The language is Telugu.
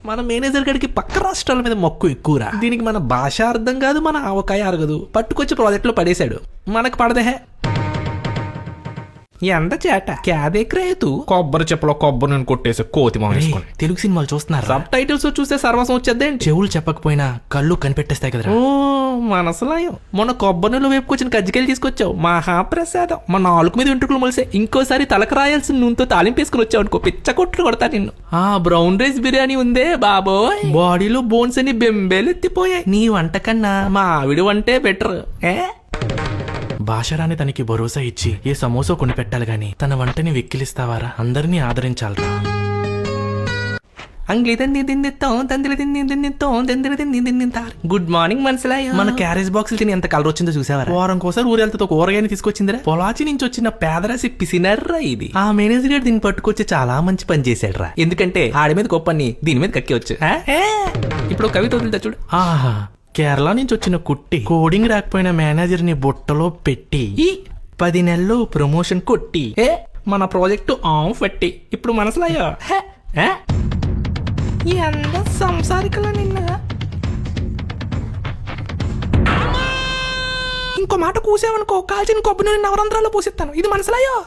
మన మేనేజర్ గడికి పక్క రాష్ట్రాల మీద మక్కువ ఎక్కువరా. దీనికి మన భాష అర్థం కాదు, మన ఆవకాయ అరగదు. పట్టుకొచ్చి ప్రాజెక్ట్ లో పడేశాడు. మనకు పడదే. ఎంత చేట క్యాదేక్రేతు కొబ్బరి చెప్పులో కొబ్బరి నేను కొట్టేసి కోతి మొహం వేసుకొని. తెలుగు సినిమాలు చూస్తున్నారు. సబ్ టైటిల్స్ చూస్తే సర్వసం వచ్చేద్దేంటి. చెవులు చెప్పకపోయినా కళ్ళు కనిపెట్టేస్తాయి కదా. ఓ మనసులాయం. మొన్న కొబ్బరి నూనె వేపుకొచ్చిన కజ్జికాయలు తీసుకొచ్చావు, మహాప్రసాదం. మా నాలుగు మీద వెంట్రుకలు మొలిసే. ఇంకోసారి తలకు రాయాల్సిన నూనెతో తాలింపేసుకుని వచ్చావు అనుకో, పిచ్చ కొట్లు కొడతా నిన్ను. ఆ బ్రౌన్ రైస్ బిర్యానీ ఉందే బాబోయ్, బాడీలో బోన్స్ అని బెంబేలు ఎత్తిపోయాయి. నీ వంట కన్నా మా ఆవిడ వంటే బెటర్. భాషరాని తనకి భరోసా ఇచ్చి ఏ సమోసా కొని పెట్టాలి గాని తన వంటని వెక్కిలిస్తావారా? అందరినీ ఆదరించాలరా. Good morning మనసులా. మన క్యారేజ్ బాక్స్ తిని ఎంత కలర్ వచ్చిందో చూసావరా? వారం కోసం ఊరెళ్తాతో కూరగాయని తీసుకొచ్చిందిరా. పొలాచి నుంచి వచ్చిన పేదరాసి పిసినర్రా ఇది. ఆ మేనేజర్ గారు దీన్ని పట్టుకొచ్చి చాలా మంచి పని చేశాడు రా. ఎందుకంటే ఆడి మీద గొప్పని దీని మీద కక్కివచ్చు. ఇప్పుడు కవిత వదులుతా చూడు. ఆహా, కేరళ నుంచి వచ్చిన కుట్టి కోడింగ్ రాకపోయిన మేనేజర్ ని బుట్టలో పెట్టి 10 నెలల్లో ప్రమోషన్ కొట్టి మన ప్రాజెక్టు ఆఫ్ పెట్టి ఇప్పుడు మనసులయ్యా ఎంత సంసారికలో నిన్న. ఇంకో మాట కూసావనుకో, కాల్చిన కొబ్బరి నూనె నవరంధ్రాల్లో పూసిస్తాను. ఇది మనసులయ్యో.